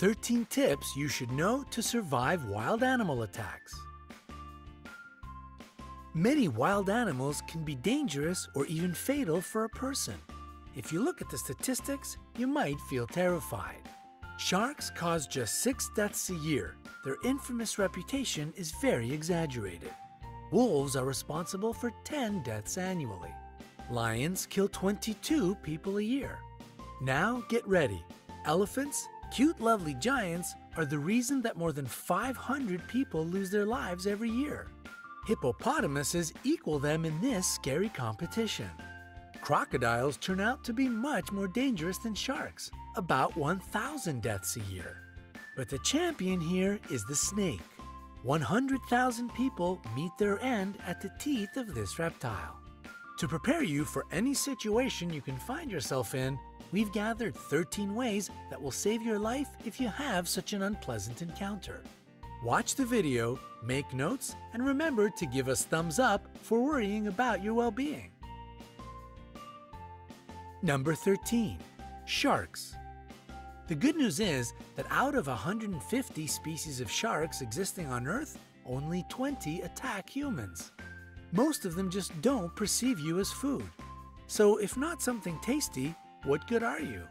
13 tips you should know to survive wild animal attacks. Many wild animals can be dangerous or even fatal for a person. If you look at the statistics, you might feel terrified. Sharks cause just 6 deaths a year. Their infamous reputation is very exaggerated. Wolves are responsible for 10 deaths annually. Lions kill 22 people a year. Now get ready. Elephants, cute lovely giants, are the reason that more than 500 people lose their lives every year. Hippopotamuses equal them in this scary competition. Crocodiles turn out to be much more dangerous than sharks, about 1,000 deaths a year. But the champion here is the snake. 100,000 people meet their end at the teeth of this reptile. To prepare you for any situation you can find yourself in, we've gathered 13 ways that will save your life if you have such an unpleasant encounter. Watch the video, make notes, and remember to give us thumbs up for worrying about your well-being. Number 13. Sharks. The good news is that out of 150 species of sharks existing on Earth, only 20 attack humans. Most of them just don't perceive you as food. So if not something tasty, what good are you?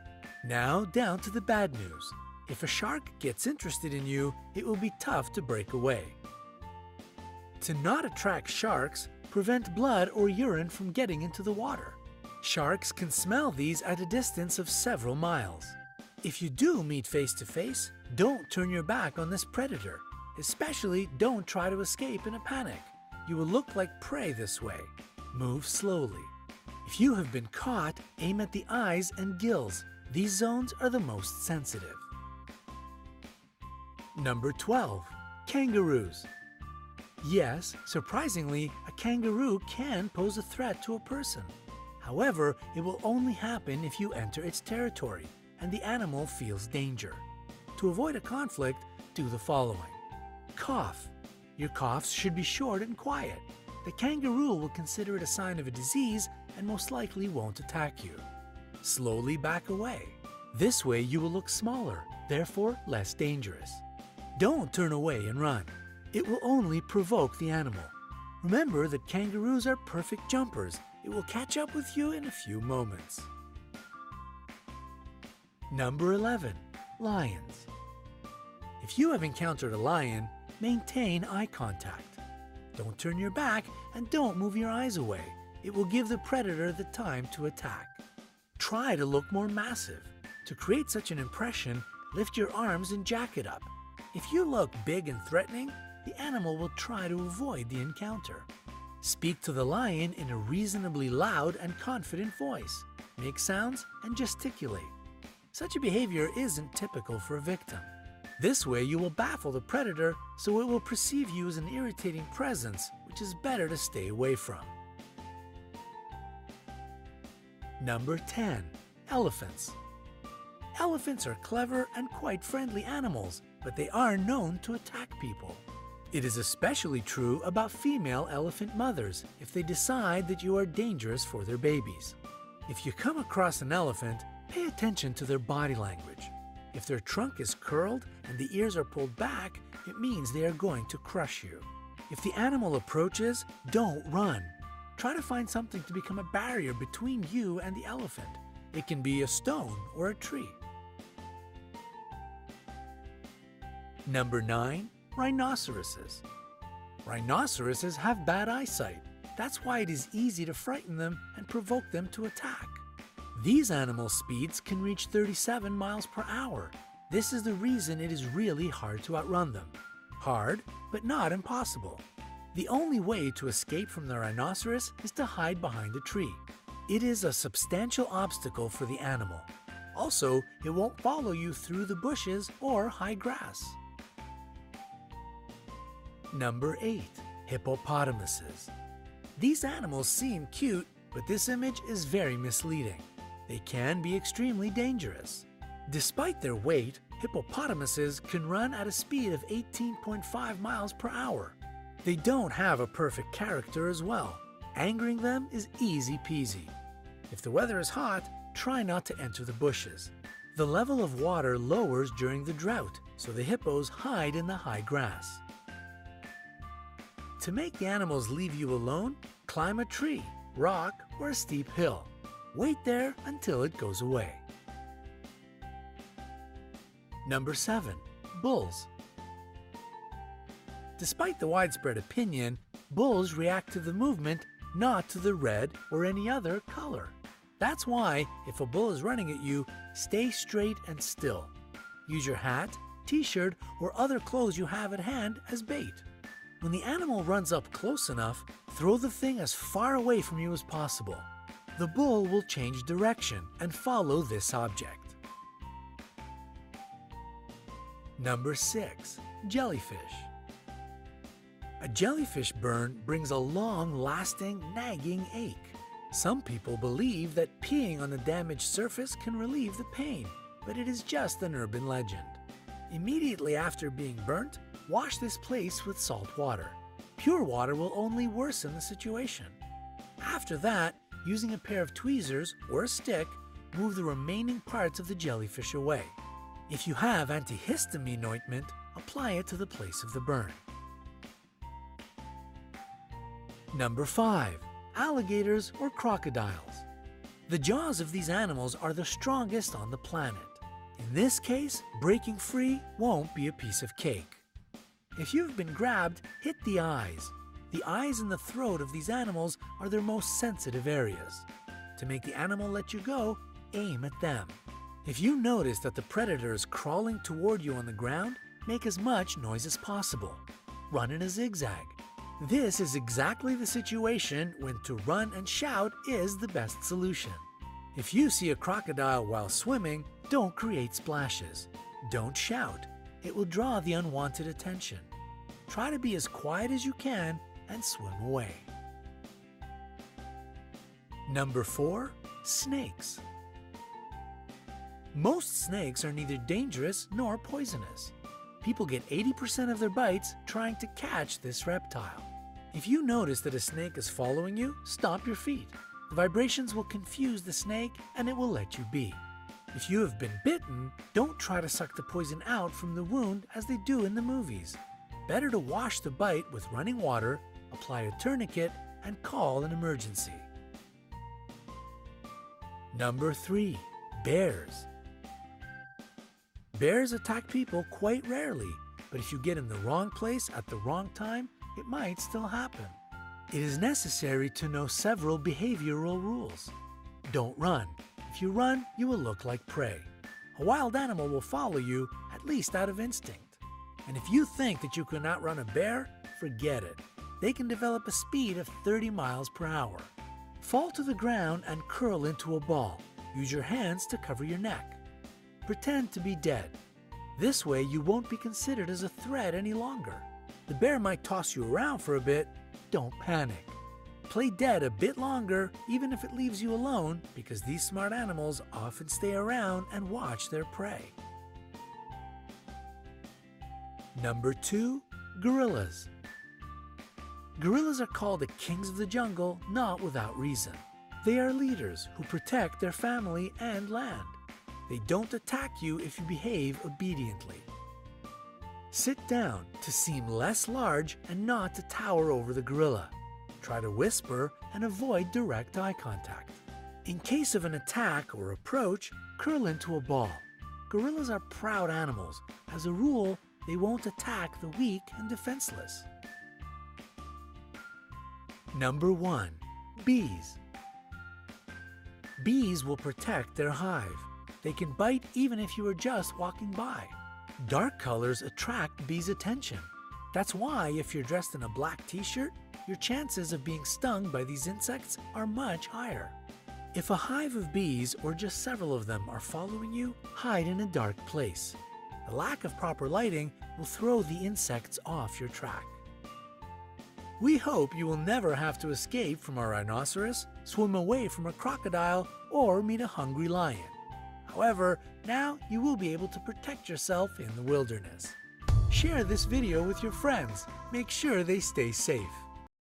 Now down to the bad news. If a shark gets interested in you, it will be tough to break away. To not attract sharks, prevent blood or urine from getting into the water. Sharks can smell these at a distance of several miles. If you do meet face to face, don't turn your back on this predator. Especially don't try to escape in a panic. You will look like prey this way. Move slowly. If you have been caught, aim at the eyes and gills. These zones are the most sensitive. Number 12. Kangaroos. Yes, surprisingly, a kangaroo can pose a threat to a person. However, it will only happen if you enter its territory and the animal feels danger. To avoid a conflict, do the following. Cough. Your coughs should be short and quiet. The kangaroo will consider it a sign of a disease and most likely won't attack you. Slowly back away. This way you will look smaller, therefore less dangerous. Don't turn away and run. It will only provoke the animal. Remember that kangaroos are perfect jumpers. It will catch up with you in a few moments. Number 11. Lions. If you have encountered a lion, maintain eye contact. Don't turn your back and don't move your eyes away. It will give the predator the time to attack. Try to look more massive. To create such an impression, lift your arms and jack it up. If you look big and threatening, the animal will try to avoid the encounter. Speak to the lion in a reasonably loud and confident voice. Make sounds and gesticulate. Such a behavior isn't typical for a victim. This way you will baffle the predator, so it will perceive you as an irritating presence, which is better to stay away from. Number 10. Elephants. Elephants are clever and quite friendly animals, but they are known to attack people. It is especially true about female elephant mothers if they decide that you are dangerous for their babies. If you come across an elephant, pay attention to their body language. If their trunk is curled and the ears are pulled back, it means they are going to crush you. If the animal approaches, don't run. Try to find something to become a barrier between you and the elephant. It can be a stone or a tree. Number 9. Rhinoceroses. Rhinoceroses have bad eyesight. That's why it is easy to frighten them and provoke them to attack. These animal speeds can reach 37 miles per hour. This is the reason it is really hard to outrun them. Hard, but not impossible. The only way to escape from the rhinoceros is to hide behind a tree. It is a substantial obstacle for the animal. Also, it won't follow you through the bushes or high grass. Number 8. Hippopotamuses. These animals seem cute, but this image is very misleading. They can be extremely dangerous. Despite their weight, hippopotamuses can run at a speed of 18.5 miles per hour. They don't have a perfect character as well. Angering them is easy peasy. If the weather is hot, try not to enter the bushes. The level of water lowers during the drought, so the hippos hide in the high grass. To make the animals leave you alone, climb a tree, rock, or a steep hill. Wait there until it goes away. Number 7. Bulls. Despite the widespread opinion, bulls react to the movement, not to the red or any other color. That's why, if a bull is running at you, stay straight and still. Use your hat, t-shirt, or other clothes you have at hand as bait. When the animal runs up close enough, throw the thing as far away from you as possible. The bull will change direction and follow this object. Number 6. Jellyfish. A jellyfish burn brings a long-lasting, nagging ache. Some people believe that peeing on the damaged surface can relieve the pain, but it is just an urban legend. Immediately after being burnt, wash this place with salt water. Pure water will only worsen the situation. After that, using a pair of tweezers or a stick, move the remaining parts of the jellyfish away. If you have antihistamine ointment, apply it to the place of the burn. Number 5. Alligators or crocodiles. The jaws of these animals are the strongest on the planet. In this case, breaking free won't be a piece of cake. If you've been grabbed, hit the eyes. The eyes and the throat of these animals are their most sensitive areas. To make the animal let you go, aim at them. If you notice that the predator is crawling toward you on the ground, make as much noise as possible. Run in a zigzag. This is exactly the situation when to run and shout is the best solution. If you see a crocodile while swimming, don't create splashes. Don't shout. It will draw the unwanted attention. Try to be as quiet as you can and swim away. Number 4. Snakes. Most snakes are neither dangerous nor poisonous. People get 80% of their bites trying to catch this reptile. If you notice that a snake is following you, stop your feet. The vibrations will confuse the snake and it will let you be. If you have been bitten, don't try to suck the poison out from the wound as they do in the movies. Better to wash the bite with running water, apply a tourniquet, and call an emergency. Number 3. Bears. Bears attack people quite rarely, but if you get in the wrong place at the wrong time, it might still happen. It is necessary to know several behavioral rules. Don't run. If you run, you will look like prey. A wild animal will follow you, at least out of instinct. And if you think that you can outrun a bear, forget it. They can develop a speed of 30 miles per hour. Fall to the ground and curl into a ball. Use your hands to cover your neck. Pretend to be dead. This way you won't be considered as a threat any longer. The bear might toss you around for a bit. Don't panic. Play dead a bit longer, even if it leaves you alone, because these smart animals often stay around and watch their prey. Number 2. Gorillas. Gorillas are called the kings of the jungle not without reason. They are leaders who protect their family and land. They don't attack you if you behave obediently. Sit down to seem less large and not to tower over the gorilla. Try to whisper and avoid direct eye contact. In case of an attack or approach, curl into a ball. Gorillas are proud animals. As a rule, they won't attack the weak and defenseless. Number 1. Bees. Bees will protect their hive. They can bite even if you are just walking by. Dark colors attract bees' attention. That's why if you're dressed in a black t-shirt, your chances of being stung by these insects are much higher. If a hive of bees or just several of them are following you, hide in a dark place. The lack of proper lighting will throw the insects off your track. We hope you will never have to escape from a rhinoceros, swim away from a crocodile, or meet a hungry lion. However, now you will be able to protect yourself in the wilderness. Share this video with your friends. Make sure they stay safe.